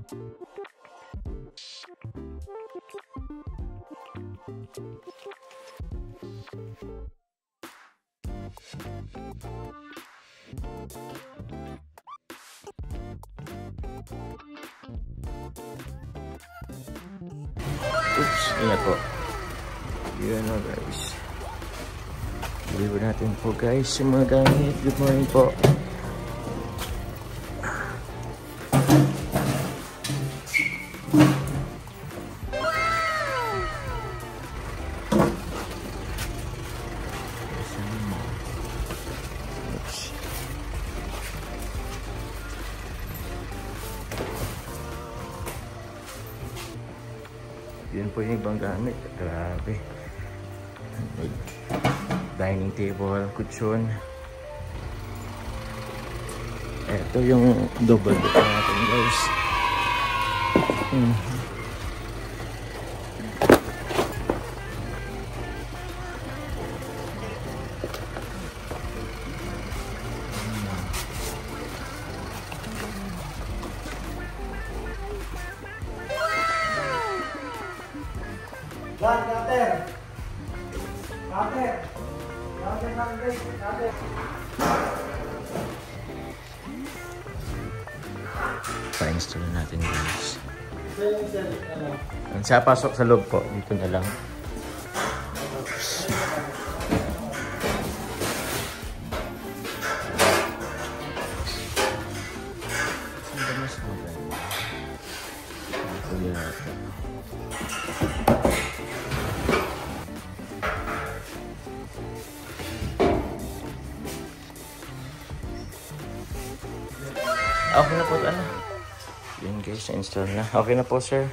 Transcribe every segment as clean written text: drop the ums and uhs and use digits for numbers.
Oops, ingat po. Yun o guys. Deliver natin po guys yung mga gamit. Good morning po. Yun po yung ibang gamit. Grabe. Dining table, kutsyon. Ito yung double deck natin guys. Pa-install natin guys. Siya pasok sa loob po. Dito na lang. Okay na po, ano? Yun guys, install na. Okay na po, sir.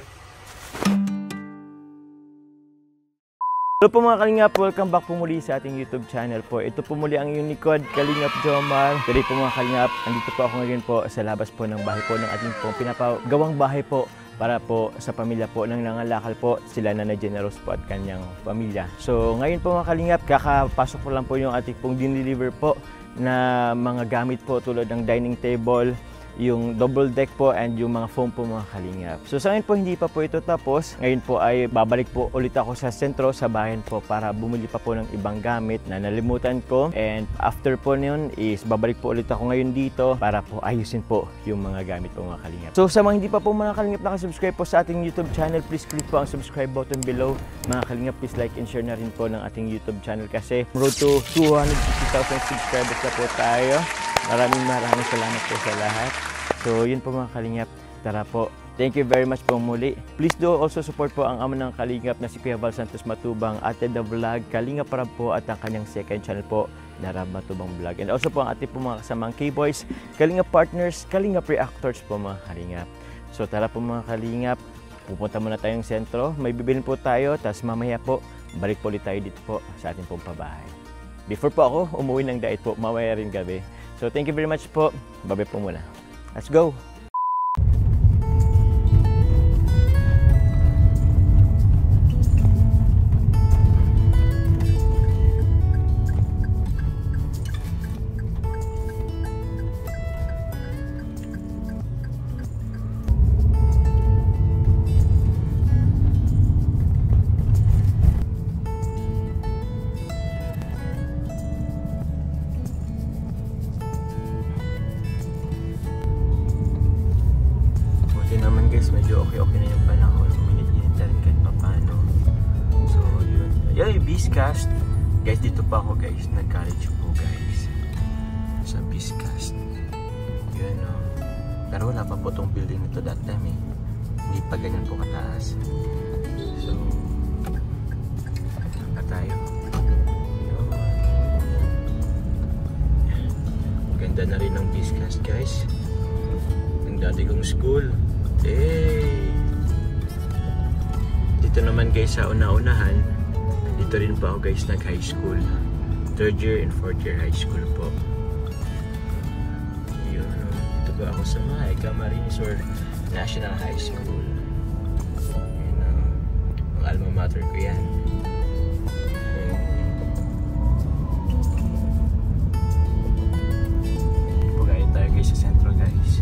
Hello po mga Kalingap, welcome back po muli sa ating YouTube channel po. Ito po muli ang Unicode, Kalingap Jomar. Today po mga Kalingap, andito po ako ngayon po sa labas po ng bahay po ng ating po pinapagawang bahay po para po sa pamilya po ng nangalakal po, sila Nanay Generous po at kanyang pamilya. So ngayon po mga Kalingap, kakapasok po lang po yung ating pong dineliver po na mga gamit po tulad ng dining table, yung double deck po and yung mga foam po mga Kalingap. So sa ngayon po hindi pa po ito tapos. Ngayon po ay babalik po ulit ako sa sentro sa bayan po para bumili pa po ng ibang gamit na nalimutan ko. And after po nun is babalik po ulit ako ngayon dito para po ayusin po yung mga gamit po mga Kalingap. So sa mga hindi pa po mga Kalingap nakasubscribe po sa ating YouTube channel, please click po ang subscribe button below. Mga Kalingap, please like and share na rin po ng ating YouTube channel kasi road to 250,000 subscribers na po tayo. Maraming salamat po sa lahat. So yun po mga Kalingap, tara po. Thank you very much po muli. Please do also support po ang ama ng Kalingap na si Kuya Val Santos Matubang, Ate The Vlog, Kalingap Rab po at ang kanyang second channel po na Rab Matubang Vlog. And also po ang ating po mga kasamang K-Boys, Kalingap Partners, Kalingap Reactors po mga Kalingap. So tara po mga Kalingap, pupunta muna tayong sentro, may bibilin po tayo, tapos mamaya po, balik po ulit tayo dito po sa ating pong pabahay. Before po ako umuwi ng diet po, mamaya rin gabi. So thank you very much po, bye-bye po muna. Let's go! Medyo okay na yung panahon, minit-init na rin kahit paano. So yun, yung Biscast guys, dito pa ako guys, nag-college po guys sa Biscast yun o. Pero wala pa po tong building nito that time eh, hindi pa ganyan po kataas. So hangga tayo yun. Ganda na rin ng Biscast guys, ng dati kong school. Dito naman guys sa una-unahan, dito rin pa ako guys nag high school, 3rd year and 4th year high school po. Yun, dito ba ako sa may Camarines or National High School. Yun ang alma mater ko yan. Pagkain tayo guys sa sentro guys.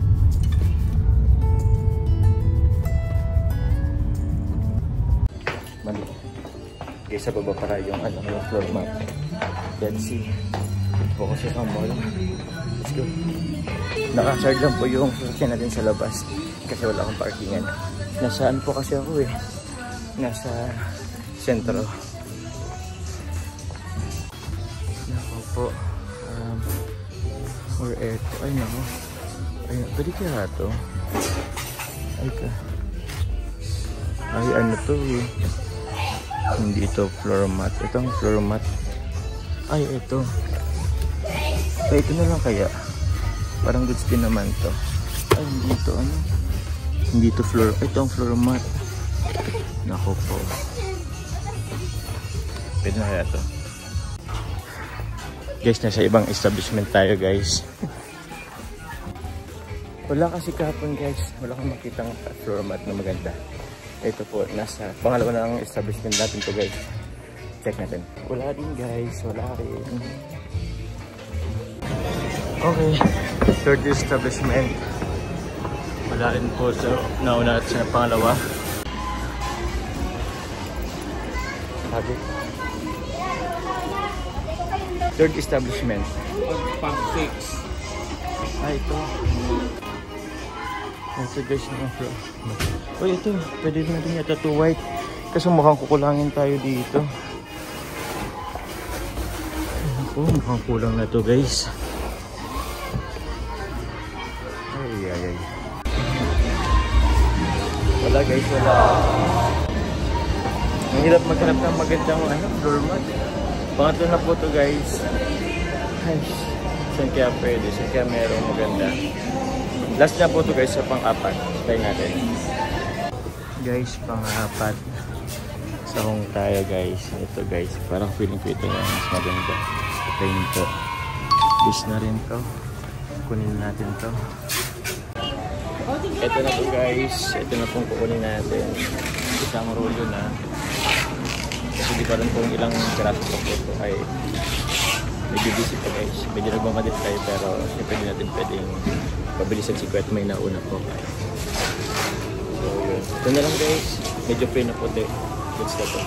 ilagay sa baba para yung ano, yung floor mat. Let's see. Ito po kasi sa mall. Let's go. Naka-charge lang po yung sasakyan natin sa labas kasi wala akong parkingan. Nasaan po kasi ako eh? Nasa sentro. Nako po. Or eto. Ay nako. Ay, pwede kaya ito? Ay ka. Ay ano to eh. Hindi ito floor mat. Ito ang floor mat. Ay ito. Ay ito na lang kaya. Parang goods din naman to. Ay hindi ito ano. Hindi ito floor. Ito ang floor mat. Nako po. Pwede na kaya to. Guys, nasa ibang establishment tayo guys. Wala kasi kahapon guys. Wala kang makitang floor mat na maganda. Ito po, nasa pangalawa na ang establishment natin to guys. Check natin. Wala din guys. Wala rin. Okay. Third establishment. Wala rin po sa nauna at sa pangalawa. Sabi. Third establishment. Pang 6. Ito. Ito guys na floor. Uy, ito. Pwede natin yata to white. Kasi mukhang kukulangin tayo dito. Oh, mukhang kulang na to guys. Ay. Wala guys, wala. Ang hirap maghanap ng magandang floor mat. Pangatlo na po to guys. Ay, saan kaya pwede? Saan kaya merong maganda? Last na po to guys sa pang-apat. Try natin. Guys, pang-apat. Sa hong tayo guys. Ito guys. Parang feeling ko ito yung mas maganda. Ito yun to. Bis na rin to. Kunin natin to. Ito na po guys. Ito na pong kukunin natin. Isang rolyo na. Kasi di pa rin po ilang graso po ito ay medyo busy pa guys. Medyo nagmamadit tayo pero siyempre hindi natin pwedeng pabilisan si Kuwet, may nauna po. So yun. Ito na lang guys. Medyo plain na puti. Let's go po.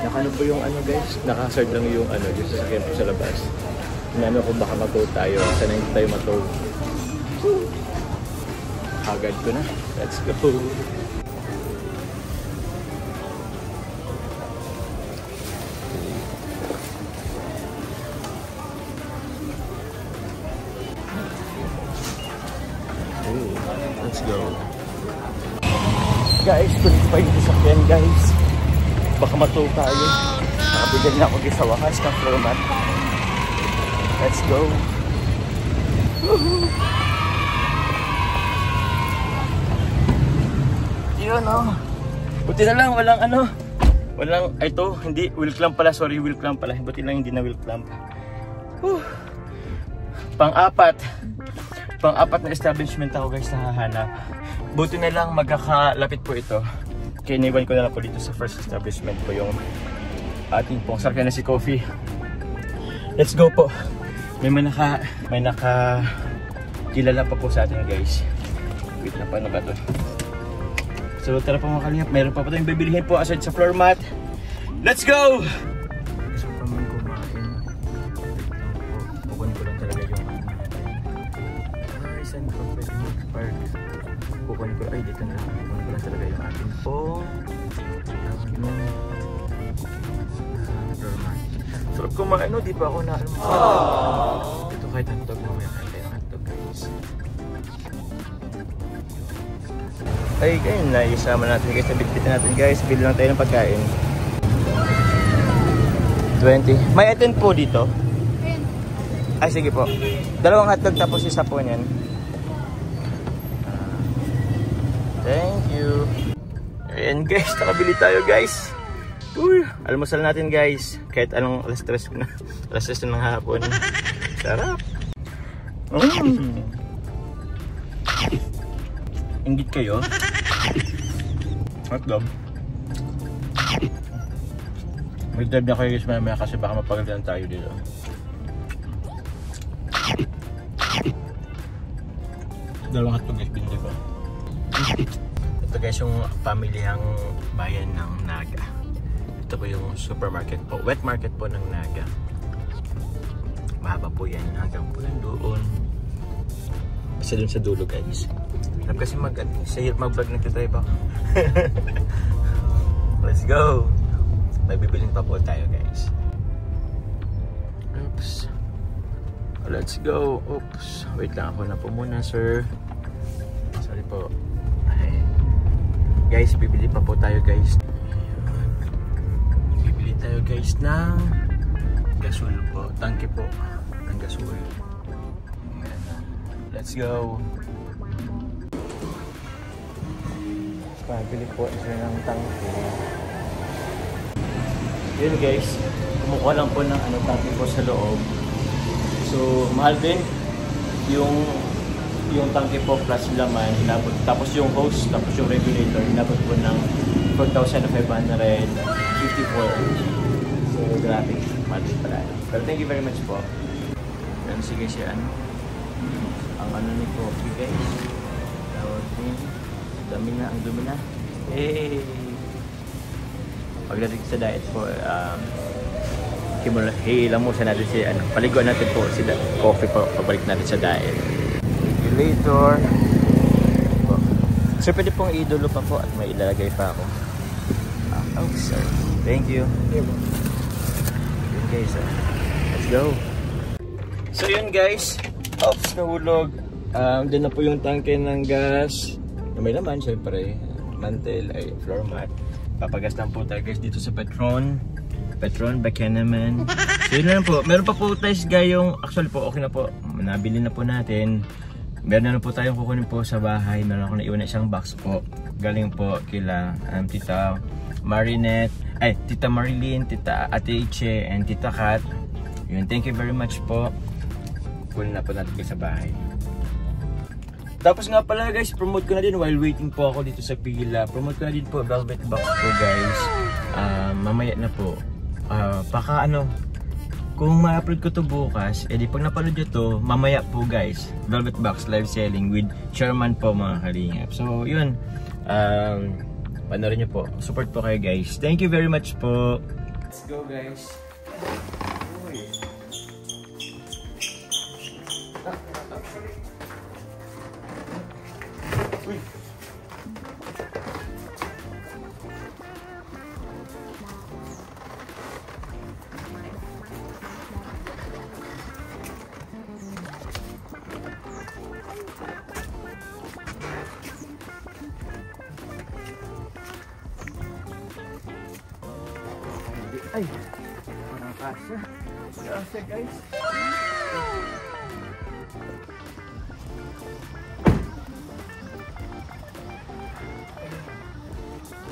Nakano po yung ano guys. Nakasard lang yung ano. Yung sasakyan po sa labas. Hinano kung baka mag-go tayo. Sana hindi tayo matog. Agad ko na. Let's go. Let's go. Guys, kulit pa yung sasakyan guys. Baka matulog tayo. Nakabigyan na ako sa wakas ng floor mat. Let's go. Yun oh. Buti na lang walang ano. Walang, ito, hindi, wheel clamp pala. Sorry, wheel clamp pala. Buti lang hindi na wheel clamp. Pang-apat na establishment ako guys na hahanap. Buti na lang magkakalapit po ito. Kaya iniwan ko na lang po dito sa first establishment po yung ating pong sarkyan na si Coffee. Let's go po. May naka kilala pa po sa atin guys. Wait na, paano ba ito? So tara po mga kalingap. Meron pa po tayong bibilihin po aside sa floor mat. Let's go! So paman kumain. Kukunin ko lang talaga yung saan ko pwede mag-park. Kukunin ko, ay dito na. Kukunin ko lang talaga yung ating pong floor mat. Sarap kumain, no? Di pa ako na ito kahit hotdog na may kahit hotdog guys. Ay guys, naisama natin guys, nabitbitin natin guys. Bili lang tayo ng pagkain. 20. May attend po dito? Ay sige po. Dalawang hotdog tapos isa po niyan. Thank you. Ayan guys, nakabili tayo guys. Uy, almusal natin guys. Kahit anong alas 3 na. Alas 3 ng hapon. Sarap. Inggit kayo. Hotdog. Mag-drive na kayo guys mamaya kasi baka mapagalitan tayo dito. Dalawang hotdog guys binili ko. Ito guys yung pamilyang bayan ng Naga. Ito po yung supermarket po. Wet market po ng Naga. Mahaba po yan hanggang po yan doon. Basta dun sa dulo guys. Harap kasi mag-vlog nagtitry ba? Let's go! May bibiling pa po tayo guys. Oops. Let's go. Oops. Wait lang ako na po muna sir. Sorry po. Ay. Guys, bibili pa po tayo guys. Bibili tayo guys ng gasol po. Tangke po ng gasol. Let's go. Pabili po siya ng tangke. Yun guys, kumukuha lang po ng tangke po sa loob. So, mahal din yung tangke po plus laman, inabot. Tapos yung hose, tapos yung regulator, inabot po ng 4,554. So, grabe. Mahal din pala. Pero thank you very much po. Yan sige siya ang ni coffee guys. Tawag din. Dami na, ang dumi na. Hey! Pagdating sa diet po, hilamusan natin si paliguan natin po si coffee po pabalik natin sa diet. Regulator. So pwede pong idolo pa po at may ilalagay pa ako. Oh sir. Thank you. Okay sir. Let's go. So yun guys. Oops, nahulog. Doon na po yung tangke ng gas. May laman syempre. Mantel ay floor mat. Papagas lang po tayo guys dito sa Petron Buchanan. So yun lang po. Meron pa po tayo gayong, actually po okay na po. Nabili na po natin. Meron na po tayong kukunin po sa bahay. Meron ako na iwan na isang box po. Galing po kila Tita Marinette, Tita Marilyn, Tita Ate Iche, and Tita Kat. Yun, thank you very much po. Kunin na po natin sa bahay. Tapos nga pala guys, promote ko na din while waiting po ako dito sa pila. Promote ko na din po Velvet Box po guys. Mamaya na po. Kung ma-upload ko to bukas, edi pag napanood nyo to, mamaya po guys. Velvet Box live selling with Chairman po mga kalingap. So yun, panoorin nyo po. Support po kayo guys. Thank you very much po. Let's go guys. Ay, parang kasya. Kasya guys.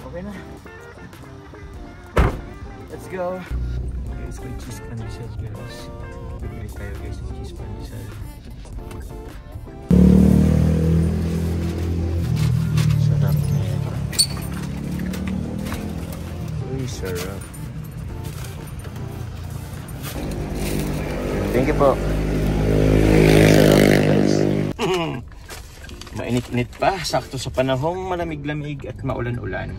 Okay na. Let's go. Guys, may cheese pandesal guys. Bibili tayo guys ng cheese pandesal. Sarap na yan. Uy, sarap. Thank you po. Mainit-init pa, sakto sa panahong malamig-lamig at maulan-ulan.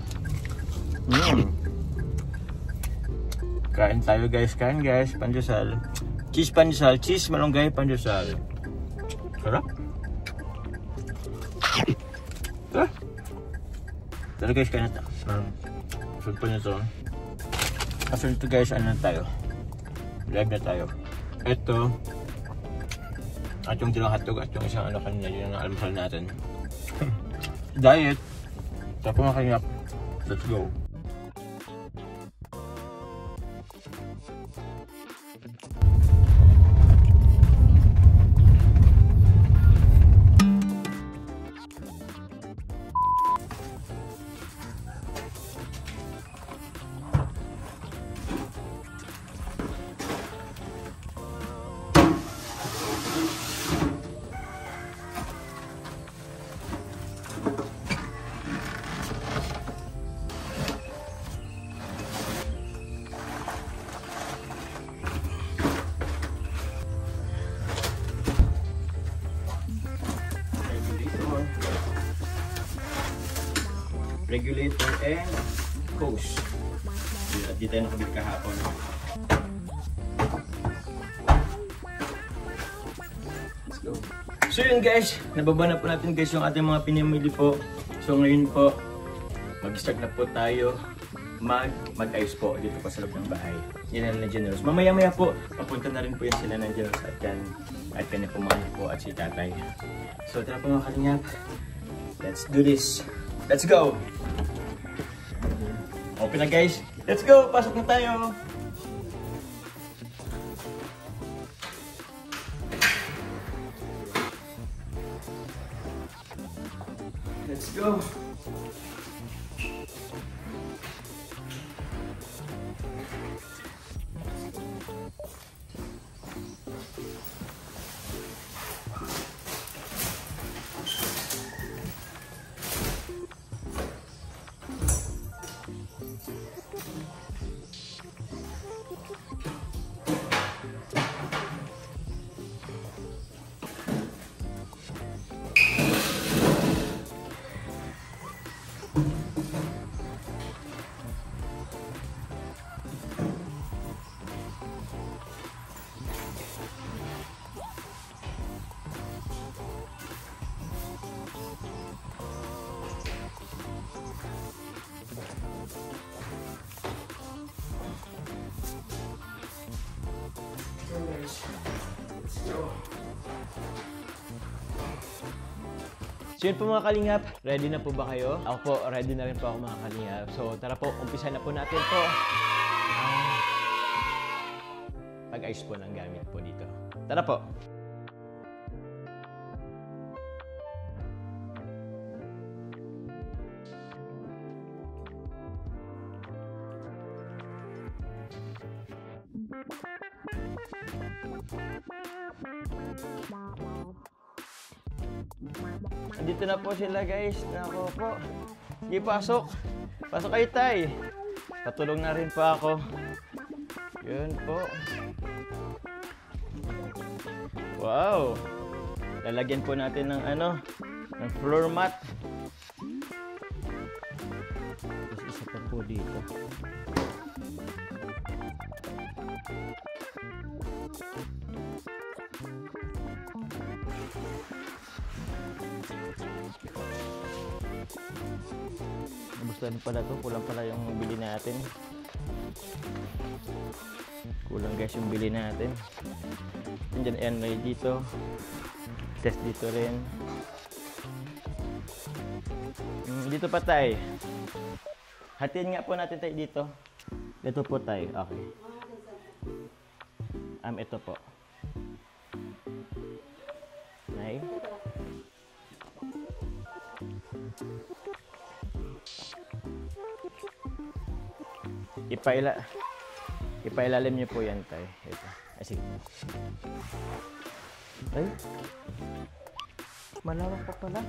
Kain tayo guys, kain guys, pandesal. Cheese pandesal, cheese malunggay pandesal. Sarap. Tara guys, kain na tayo. Sunod po nyo to. Kasunod to guys, ano na tayo? Live na tayo. Ito at yung dilang hotdog at yung isang kanina, yun ang almusal natin. Diet. Tapos mga kanyap. Let's go. Regulator and hose. di tayo nakabili kahapon. Let's go. So yun guys, nababa na po natin guys yung ating mga pinamili po. So ngayon po, mag-start na po tayo mag-ayos po dito po sa loob ng bahay. Yan na Generals. Mamaya-maya po, papunta na rin po yan sila ng Generals at kanya po mga po at si tatay. So tara po mga kalingap. Let's do this. Let's go! Open na guys. Let's go! Pasok na tayo! Let's go! So yun po mga kalingap, ready na po ba kayo? Ako po, ready na rin po ako mga kalingap. So tara po, umpisa na po natin po pag-ayos po ng gamit po dito. Tara po! Andito na po sila guys. Nako po. Sige, pasok. Pasok kayo tay. Patulong na rin po ako. Yun po. Wow. Lalagyan po natin ng ng floor mat. Tapos isa pa po dito. Nabustuhan pala to, kulang pala yung bili natin. Kulang guys yung bili natin. Diyan yan may dito. Test dito rin. Dito pa tayo. Hatiin nga po natin tayo dito. Dito po tayo. Okay. Ito po. Nay. Ipailalim niyo po yan tayo. Ito. Sige. Ay. Malawak pa pala.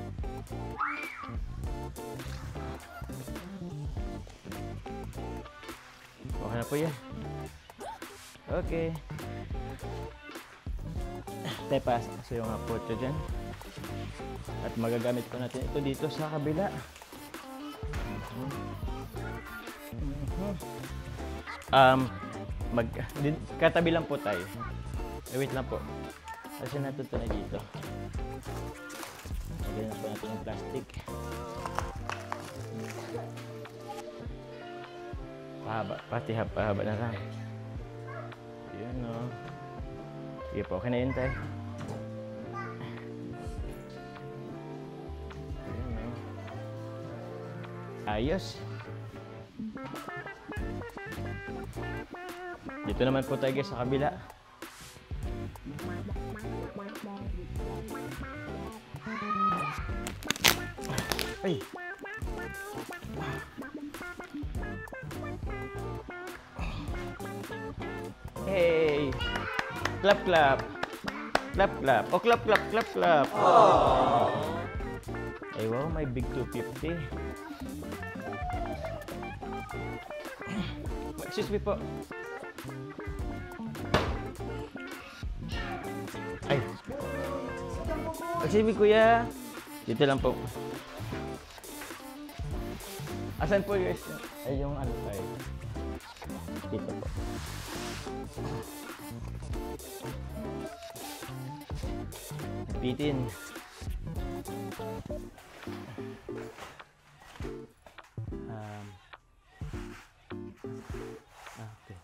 Okay na po yan. Okay. Tayo pasok sa yung apotyo dyan. At magagamit po natin ito dito sa kabila. Katabi lang po tayo. Wait lang po. Kasi natin ito na dito. Lagyan na po natin yung plastic. Pahaba na lang. Yun o. Sige po, okay na yun tayo. Yun o. Ayos. Dito naman po tayo guys sa kabila. Ay! Hey! Clap, clap! Clap, clap! Oh, clap, clap, clap, clap! Oh. Ay, wow, may big 250. Excuse me po. Ay! Excuse me, kuya. Dito lang po. Asan po guys? Ay, yung ano tayo. Dito po. Bitin. Okay.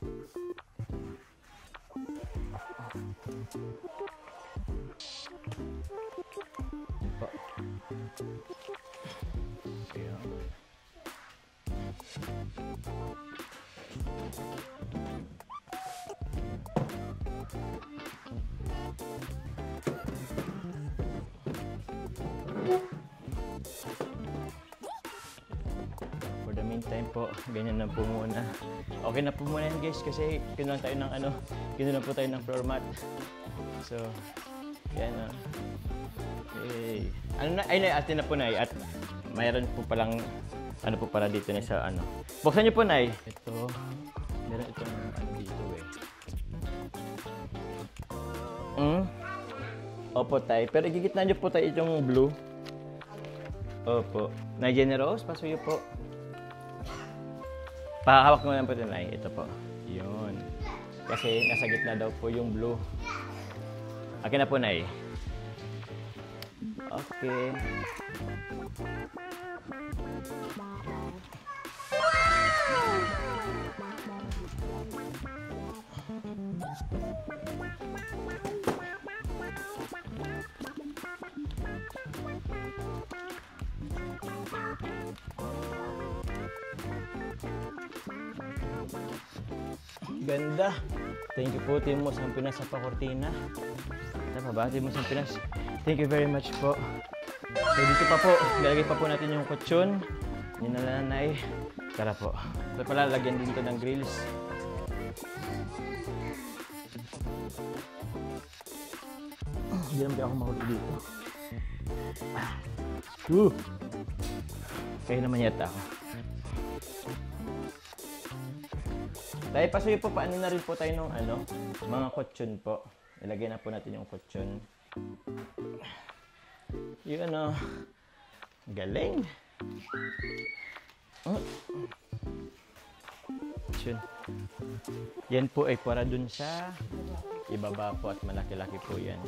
Po. Ayan. For the meantime po, ganyan na po muna. Okay na po muna yan guys kasi kinulang tayo ng kinulang po tayo ng floor mat. So, yan na. Okay. Ay, atin na po na at mayroon po palang po para dito na sa Buksan niyo po na Ito, meron itong dito Opo tayo. Pero igigitna niyo po tayo itong blue. Opo. Na generous, pasuyo po. Pakahawak mo lang po ito, Nay. Ito po. Yun. Kasi nasa gitna daw po yung blue. Akin na po, Nay. Okay. Ganda. Thank you po, Team Moss Pinas sa pakortina. Tama ba, Team Moss Pinas? Thank you very much po. So dito pa po, lalagay pa po natin yung kutsyon. Yun na nanay. Tara po. So pala, lagyan din ito ng grills. Hindi naman ako mahulog dito. Kaya naman yata ako. Dahil pasuyo po, paano na rin po tayo ng mga kutsyon po. Ilagay na po natin yung kutsyon. Yun galing. Kutsyon. Yan po ay para dun sa ibaba po at malaki-laki po yan.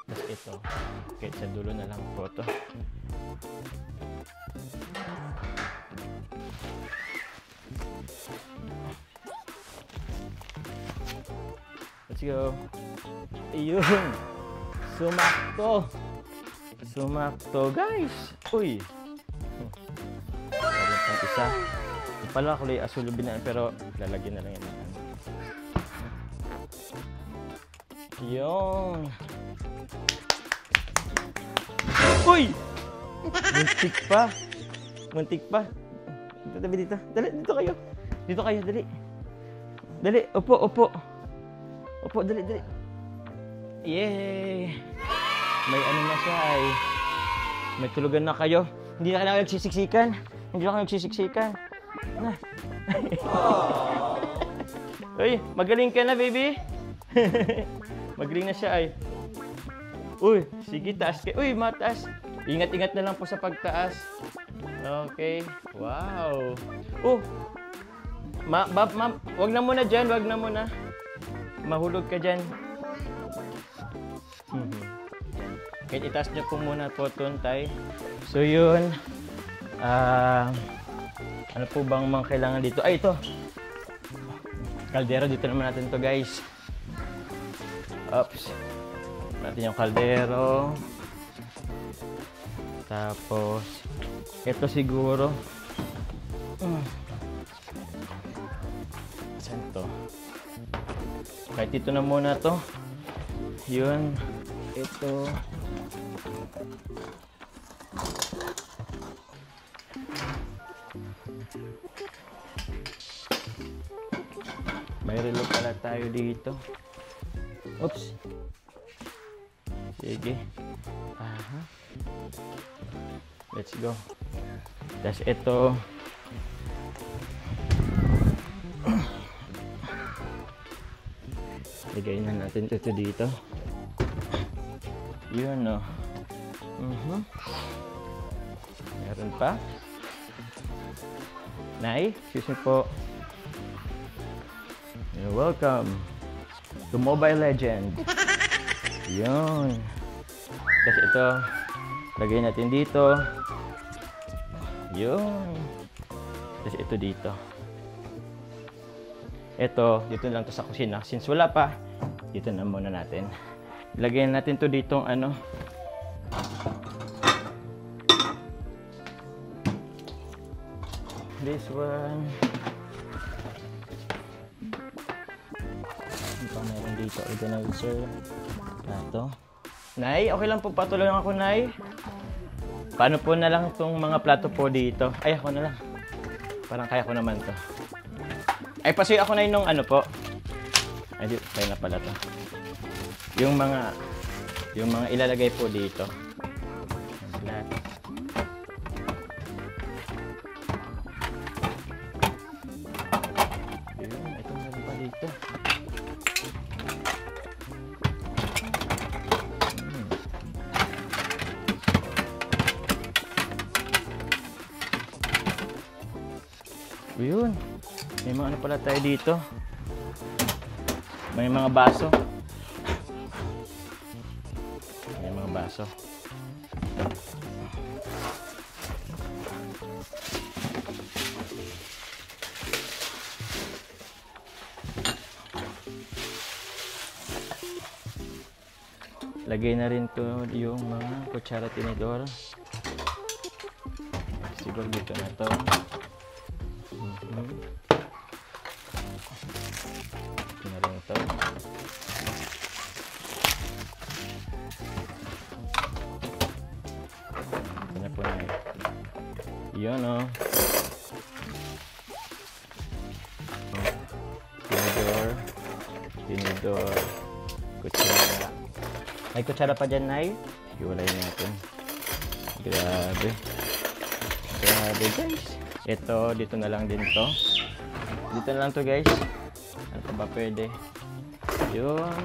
Tapos ito, kahit sa dulo na lang po ito. Let's go. Ayun. Sumakto. Sumakto, guys. Uy. Meron pang isa. Pala kulay asul yung binaan pero lalagyan na lang yan. Yun. Uy! Muntik pa. Muntik pa. Tabi dito. Dali, dito kayo. Dito kayo, dali. Dali, upo, upo. Upo, dali, dali. Yay! May na siya ay. May tulugan na kayo. Hindi na kailangan nagsisiksikan. Hindi na kayo nagsisiksikan. Uy, magaling ka na, baby. Magaling na siya ay. Uy, sige, taas kayo. Uy, mataas. Ingat-ingat na lang po sa pagtaas. Okay. Wow. Oh. Wag na muna dyan. Wag na muna. Mahulog ka dyan. Kahit itaas nyo po muna po, Tay. So, yun. Ano po bang mga kailangan dito? Ay, ito. Kaldero. Dito naman natin to, guys. Oops. Natin yung kaldero. Tapos, ito siguro. Saan to? Kahit ito na muna to. Yun. Ito. May relo pala tayo dito. Oops. Sige. Aha. Let's go. Tapos ito. Lagay na natin ito dito. Yun, no. Meron pa. Nay, excuse me po. You're welcome to Mobile Legend. Yun. Tapos ito, lagay natin dito. Yun. Tapos ito dito. Ito, dito lang to sa kusina. Since wala pa, dito na muna natin. Lagyan natin to ditong ano. This one. Ano pa meron dito? Organizer. Plato. Nay, okay lang po patulungan ako, Nay. Paano po na lang itong mga plato po dito? Ay, ako na lang. Parang kaya ko naman to. Ay, pasuyo ako na yung ano po. Ay, di, kaya na pala to. Yung mga ilalagay po dito. Plato. Ito meron pa dito. Yun. May mga ano pala tayo dito. May mga baso. May mga baso. Lagay na rin to yung mga kutsara tinidor. Siguro dito na to. Ito na rin ito. Ito na po na yun. Yun o. Tinidor. Kutsara. May kutsara pa dyan, Nay? Iwalayin natin. Grabe. Grabe, guys. Ito, dito na lang din to. Dito na lang to, guys. Ano pa ba pwede? Yun.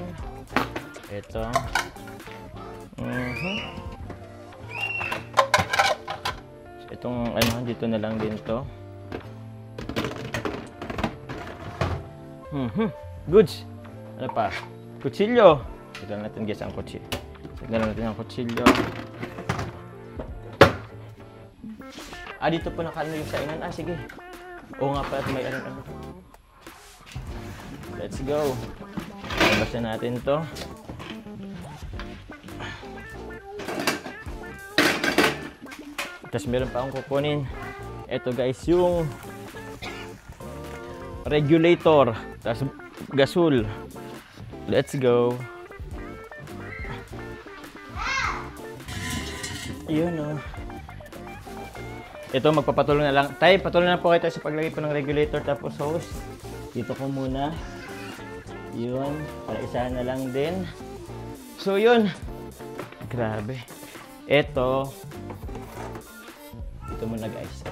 Ito. Itong ano, dito na lang din to. Goods. Ano pa? Kutsilyo. Ito na natin, guys, ang kutsilyo. Tignan natin ang kutsilyo. Dito po nakano yung sainan. Sige. Oo nga pala, may ano. Let's go. Labas na natin to. Tapos meron pa akong kukunin. Ito, guys, yung regulator. Tapos gasol. Let's go. Yun o. Ito, magpapatuloy na lang. Tay, patuloy na po kayo sa paglagay po ng regulator tapos hose. Dito ko muna. Yun. Para isa na lang din. So, yun. Grabe. Ito. Ito muna, guys.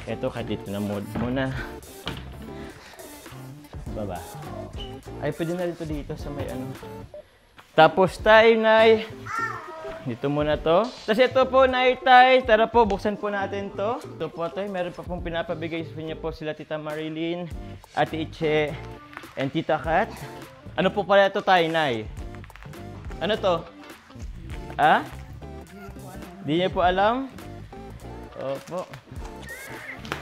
Ito, kahit dito na mode muna. Baba. Ay, pwede na dito sa may ano. Tapos tayo, Nay. Dito muna to. Tapos ito po, Nay, Tay. Tara po, buksan po natin to. Ito po, Tay. Meron pa pong pinapabigay sa inyo po sila Tita Marilyn, Ate Iche, and Tita Kat. Ano po pala ito, Tay, Nay? Ano to? Di niyo po alam? Opo.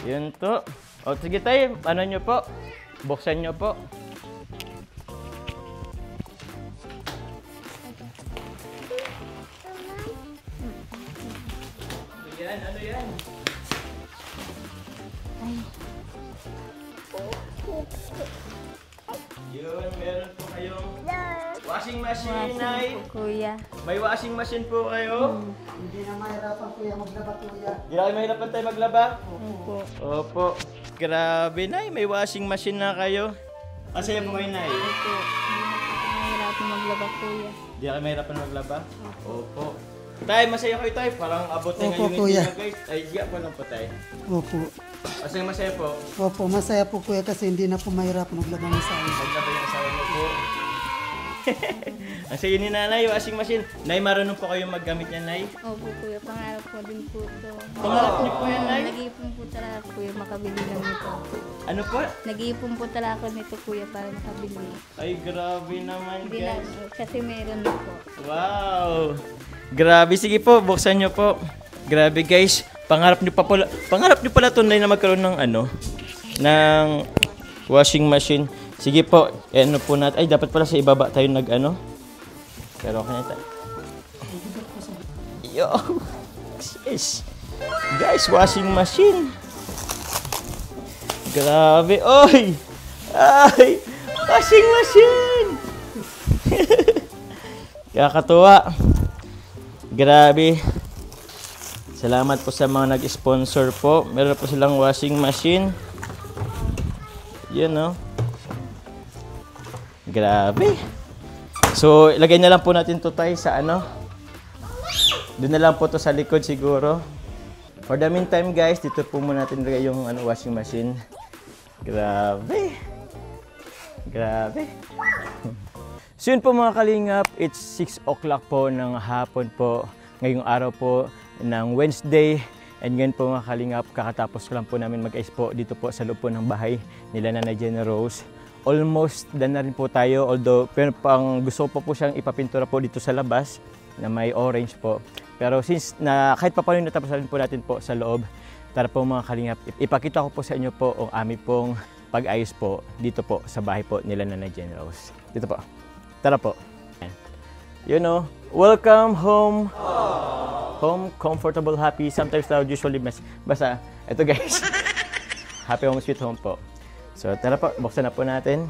Yun to. O, sige, Tay. Ano nyo po? Buksan nyo po. Ano yan? Yun, meron po kayong washing machine, Nay. Kuya. May washing machine po kayo. Hindi na mahirapan, kuya, maglaba, kuya. Hindi na kayo mahirapan tayo maglaba? Opo. Opo. Grabe, Nay. May washing machine na kayo. Masaya po kayo, Nay. Opo. Hindi na mahirapan maglaba, kuya. Hindi na kayo mahirapan maglaba? Opo. Tay, masaya kayo, Tay. Parang abot na Opo, ngayon kuya. yung guys. Ay, hiya po lang po, Tay. Opo. Masaya po. Opo, masaya po, kuya, kasi hindi na po mahirapan maglaba ng sahig. Maglaba yung asawa niyo po. Ang sayo ni Nanay, washing machine. Nay, marunong po kayong maggamit niyan, Nay? Opo kuya, pangarap ko din po ito. Pangarap niyo po yan, Nay? Nag-iipon po talaga kuya, makabili lang nito. Ano po? Nag-iipon po talaga ako nito kuya para makabili. Ay, grabe naman, Hindi lang, guys. kasi meron na po. Wow! Grabe, sige po, buksan niyo po. Grabe, guys. Pangarap niyo pala tunay na magkaroon ng ng washing machine. Sige po, ano po natin. Ay, dapat pala sa ibaba tayo Pero okay na tayo. Yo! Yes! Guys, washing machine. Grabe. Oy! Ay! Washing machine! Kakatuwa. Grabe. Salamat po sa mga nag-sponsor po. Meron po silang washing machine. Yun, no? Grabe. So, ilagay na lang po natin to tayo sa Doon na lang po to sa likod siguro. For the meantime, guys, dito po muna natin ilagay yung washing machine. Grabe. Grabe. So yun po mga kalingap, it's 6 o'clock po ng hapon po. Ngayong araw po ng Wednesday. And ngayon po mga kalingap, kakatapos ko lang po namin mag-ice po dito po sa loob po ng bahay nila Nanay Jenny Rose. Almost done na rin po tayo, although pero pang gusto po siyang ipapintura po dito sa labas na may orange po. Pero since na kahit pa paano natapos na rin po natin po sa loob, tara po mga kalingap, ipakita ko po sa inyo po ang aming pong pag-ayos po dito po sa bahay po nila Nanay Jenny Rose. Dito po. Tara po. You know, welcome home. Home, comfortable, happy. Sometimes loud, usually mess. Basta, ito guys. Happy home, sweet home po. So, tara po, buksan na po natin.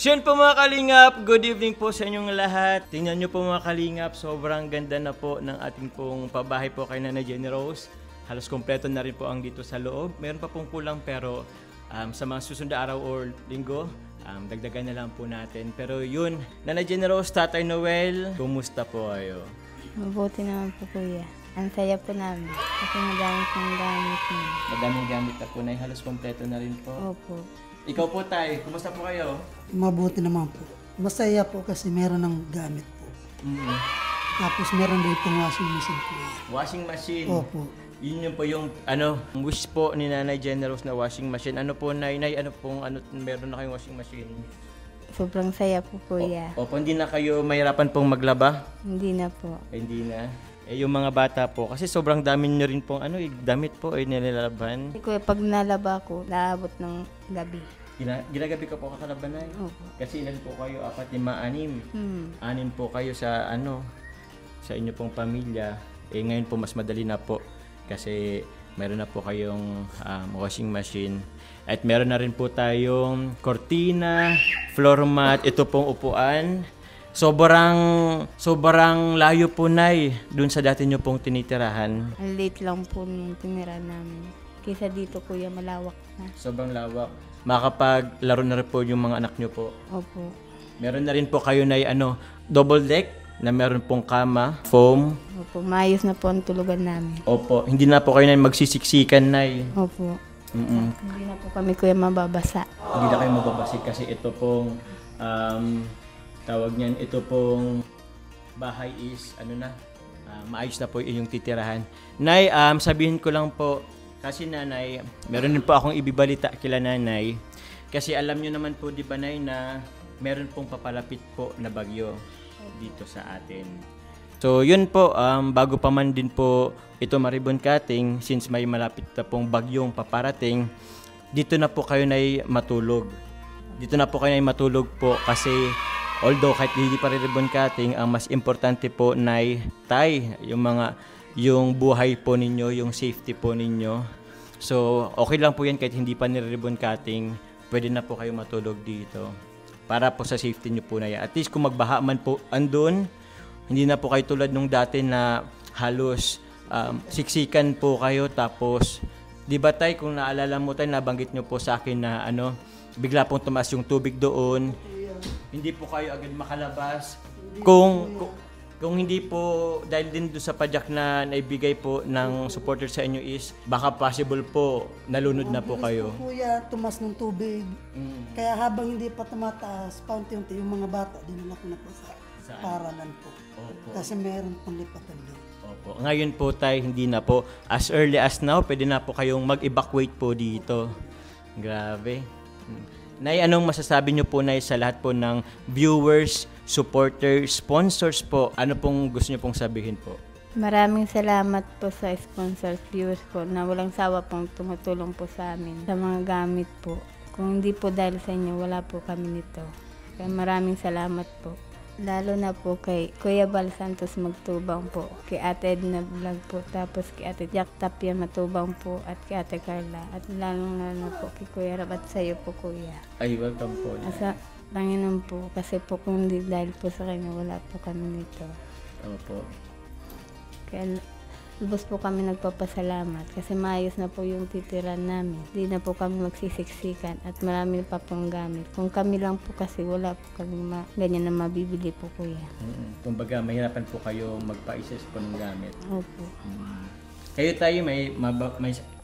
So yun po mga kalingap, good evening po sa inyong lahat. Tingnan nyo po mga kalingap, sobrang ganda na po ng ating pong pabahay po kay Nanay Jenny Rose. Halos kompleto na rin po ang dito sa loob. Meron pa pong kulang pero sa mga susunod na araw or linggo, dagdagan na lang po natin. Pero yun, Nanay Jenny Rose, Tatay Noel, kumusta po kayo? Mabuti naman po kuya. Ang saya po namin. Kasi madami pong gamit niyo. Madaming gamit na po na halos kompleto na rin po. Opo. Ikaw po Tay, kumusta po kayo? Mabuti naman po. Masaya po kasi meron ng gamit po. Tapos meron din pong washing machine po. Washing machine. Opo. Yun po yung wish po ni Nanay Jenny Rose na washing machine. Ano po Nay, ano meron na kayong washing machine? sobrang saya po kuya. Opo, hindi na kayo mahirapan pong maglaba? Hindi na po. Hindi na. Yung mga bata po, kasi sobrang dami nyo rin pong damit po ay nilalaban. Kuya, pag nalaba ko, naabot ng gabi. Ginagabi ka po kakalaban na. Opo. Kasi ilan po kayo? 4, 5, 6. 6 po kayo sa sa inyo pong pamilya. Ngayon po mas madali na po kasi meron na po kayong washing machine. At meron na rin po tayong kortina, floor mat, ito pong upuan. Sobrang layo po, Nay, dun sa dati nyo pong tinitirahan. Ang late lang po nung tinira namin. Kaysa dito kuya, malawak na. Sobrang lawak. Makapaglaro na rin po yung mga anak nyo po. Opo. Meron na rin po kayo na double deck na meron pong kama, foam. Opo, maayos na po ang tulugan namin. Opo, hindi na po kayo na magsisiksikan, Nay. Opo. Hindi na po kami kuya mababasa. Hindi na kayo mababasik kasi ito pong tawag niyan, ito pong bahay is maayos na po yung titirahan. Nay, sabihin ko lang po kasi nanay, meron din po akong ibibalita kila nanay. Kasi alam niyo naman po, di ba, Nay, na meron pong papalapit po na bagyo dito sa atin. So yun po, bago pa man din po ito ma-ribbon cutting, since may malapit na pong bagyong paparating, dito na po kayo Nay matulog. Dito na po kayo Nay matulog po kasi although kahit hindi pa ribbon cutting, ang mas importante po Nay, Tay, yung buhay po ninyo, yung safety po ninyo. So okay lang po yan kahit hindi pa ni-ribbon cutting, pwede na po kayo matulog dito. Para po sa safety nyo po na yan. At least kung magbaha man po andun, hindi na po kayo tulad nung dati na halos siksikan po kayo. Tapos, di ba Tay, kung naalala mo Tay, nabanggit nyo po sa akin na bigla pong tumaas yung tubig doon. Hindi po kayo agad makalabas. Kung hindi po, dahil din doon sa padyak na naibigay po ng supporter sa inyo is, baka possible po, nalunod na po kayo. Kuya, tumas ng tubig. Kaya habang hindi pa tumataas, paunti-unti yung mga bata, dinala ko na po sa paralan po. Opo. Kasi meron pang lipatan doon. Opo. Ngayon po Tay, hindi na po. As early as now, pwede na po kayong mag-evacuate po dito. Grabe. Nay, anong masasabi nyo po Nay sa lahat po ng viewers, supporters, sponsors po? Ano pong gusto nyo pong sabihin po? Maraming salamat po sa sponsors, viewers po na walang sawa pong tumutulong po sa amin sa mga gamit po. Kung hindi po dahil sa inyo, wala po kami nito. Kaya maraming salamat po. Lalo na po kay Kuya Bal Santos Magtubang po, kay Ate Edna Vlog po, tapos kay Ate Jack Tapia Matubang po, at kay Ate Carla, at lalong na po kay Kuya Rab at sa iyo po Kuya. Ay, welcome po. Asa Panginoon po, kasi po kung hindi dahil po sa kanya, wala po kami nito. Opo. Kaya lubos po kami nagpapasalamat kasi maayos na po yung titiran namin. Hindi na po kami magsisiksikan at marami pa pong gamit. Kung kami lang po kasi wala po kami ganyan na mabibili po Kuya. Kumbaga, mahirapan po kayo magpa-isis po ng gamit. Opo. Kayo Tayo, may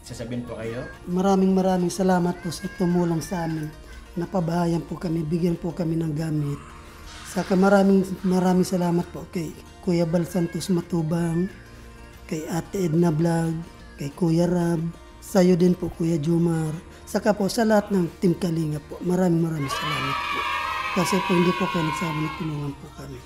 sasabihin po kayo? Maraming salamat po sa tumulong sa amin. Napabahayan po kami, bigyan po kami ng gamit. Saka maraming salamat po kay Kuya Bal Santos Matubang, kay Ate Edna Vlog, kay Kuya Rab, sa'yo din po Kuya Jomar, saka po sa lahat ng Team Kalinga po. Maraming salamat po. Kasi po hindi po kayo nagsabi na tulungan po kami.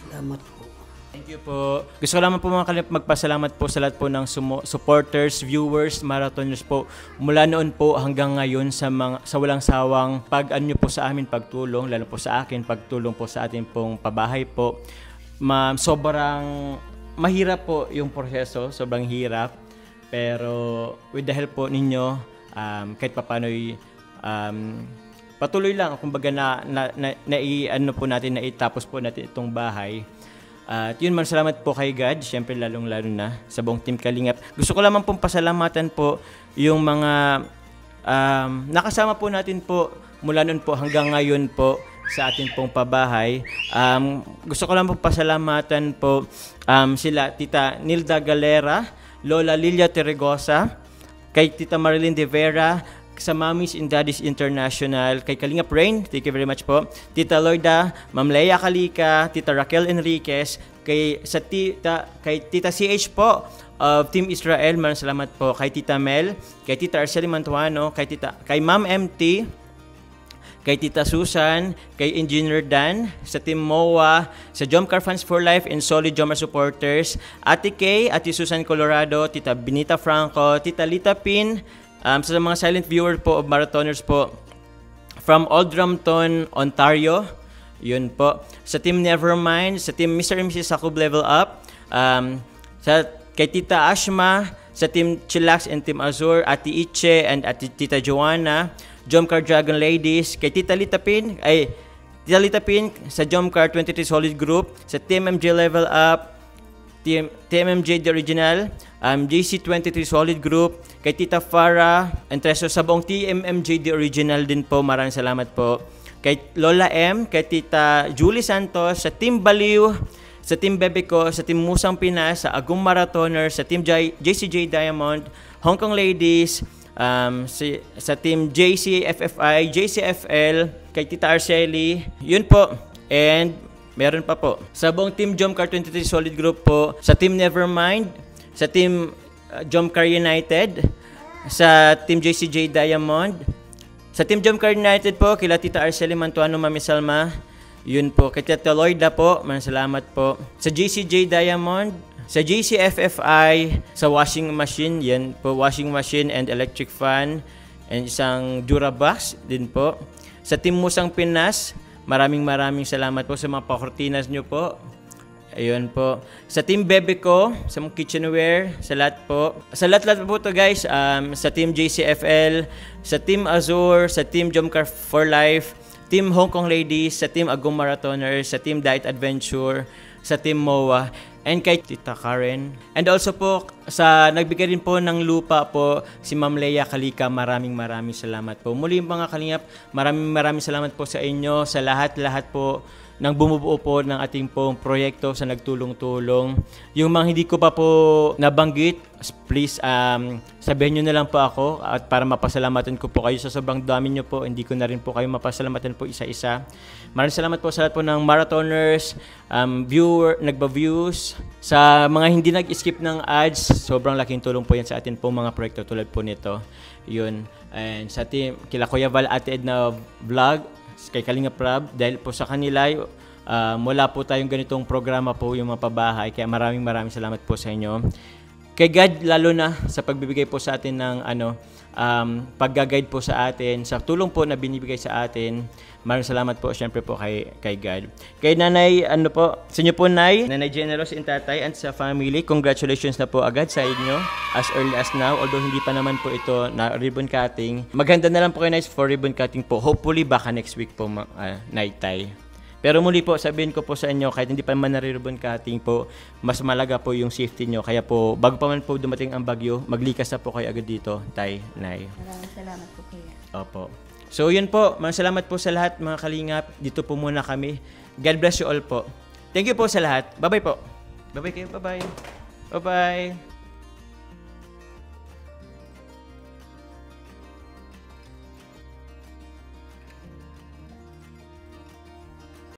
Salamat po. Thank you po. Gusto ko lamang po mga kalingap magpasalamat po sa lahat po ng supporters, viewers, marathoners po. Mula noon po hanggang ngayon sa walang sawang pag-anyo po sa amin, pagtulong, lalo po sa akin, pagtulong po sa ating pong pabahay po. Sobrang mahirap po yung proseso, sobrang hirap. Pero with the help po ninyo, kahit papano'y patuloy lang, kumbaga po natin, naitapos po natin itong bahay. At yun, salamat po kay God, syempre lalong-lalo na sa buong Team Kalingap. Gusto ko lamang pong pasalamatan po yung mga nakasama po natin po mula noon po hanggang ngayon po sa ating pong pabahay. Gusto ko lang pong pasalamatan po sila Tita Nilda Galera, Lola Lilia Terregosa, kay Tita Marilyn De Vera, sa Mommies and Daddies International, kay Kalingap Rain, thank you very much po. Tita Loida, Ma'am Leia Kalika, Tita Raquel Enriquez, kay Tita CH po of Team Israel, maraming salamat po. Kay Tita Mel, kay Tita Arceli Mantuano, kay Ma'am MT, kay Tita Susan, kay Engineer Dan, sa Team MOA, sa Jomcar Fans for Life and Solid Jomar supporters, Ate Kay, Ate Susan Colorado, Tita Benita Franco, Tita Lita Pin, sa mga silent viewer po of marathoners po, from Oldhampton, Ontario, yun po. Sa Team Nevermind, sa Team Mr. and Mrs. Sakub Level Up, kay Tita Ashma, sa Team Chillax and Team Azur, Ate Iche and Ate Tita Joanna, Jomcar Dragon Ladies, kay Tita Lita Pin, sa Jomcar 23 Solid Group, sa Team MJ Level Up, Team MJ The Original, JC23 Solid Group, kay Tita Farah, and Treso sa buong Team MJ The Original din po, maraming salamat po. Kay Lola M, kay Tita Julie Santos, sa Team Baliw, sa Team Bebe ko, sa Team Musang Pinas, sa Agum Marathoner, sa Team JCJ Diamond, Hong Kong Ladies, sa Team JCFFI, JCFL, kay Tita Arceli, yun po. And meron pa po. Sa buong Team Jomcar 23 Solid Group po, sa Team Nevermind, sa Team Jomcar United, sa Team JCJ Diamond, sa Team Jomcar United po, kila Tita Arceli Mantuano, Mami Salma, yun po. Kay Tita Lloyda po, maraming salamat po. Sa JCJ Diamond, sa JCFFI, sa washing machine, yan po, washing machine and electric fan, and isang Durabox din po. Sa Team Musang Pinas, maraming salamat po sa mga pakortinas nyo po. Ayun po. Sa Team Bebe ko, sa mga kitchenware, sa lahat po. Sa lahat po to guys, sa Team JCFL, sa Team Azur, sa Team Jomcar for Life, Team Hong Kong Ladies, sa Team Agum Marathoners, sa Team Diet Adventure, sa Team MOA, and kay Tita Karen. And also po, sa nagbigay rin po ng lupa po, si Ma'am Leia Kalika, maraming salamat po. Muli mga kalingap, maraming salamat po sa inyo, sa lahat po ng bumubuo po ng ating pong proyekto sa nagtulong-tulong. Yung mga hindi ko pa po nabanggit, please sabihin nyo na lang po ako at para mapasalamatan ko po kayo sa sobrang dami nyo po. Hindi ko na rin po kayo mapasalamatan po isa-isa. Maraming salamat po sa lahat po ng marathoners, nagba-views. Sa mga hindi nag-skip ng ads, sobrang laking tulong po yan sa atin po mga proyekto tulad po nito. Yun. And sa team, kila Kuya Val, Ate Edna Vlog, kay Kalinga Prab, dahil po sa kanila, wala po tayong ganitong programa po yung mga pabahay. Kaya maraming salamat po sa inyo. Kay God, lalo na sa pagbibigay po sa atin ng pag-guide po sa atin, sa tulong po na binibigay sa atin. Maraming salamat po syempre po kay God. Kay Nanay, sa inyo po Nanay Generous and Tatay and sa family, congratulations na po agad sa inyo as early as now. Although hindi pa naman po ito na ribbon cutting. Maghanda na lang po kayo guys for ribbon cutting po. Hopefully baka next week po Night Tay. Pero muli po, sabihin ko po sa inyo, kahit hindi pa naman na-ribbon cutting po, mas malaga po yung safety nyo. Kaya po, bago pa man po dumating ang bagyo, maglikas na po kayo agad dito, Tay, Nay. Maraming salamat po kuya. Opo. So yun po, maraming salamat po sa lahat mga kalingap. Dito po muna kami. God bless you all po. Thank you po sa lahat. Bye-bye po. Bye-bye kayo. Bye-bye. Bye-bye.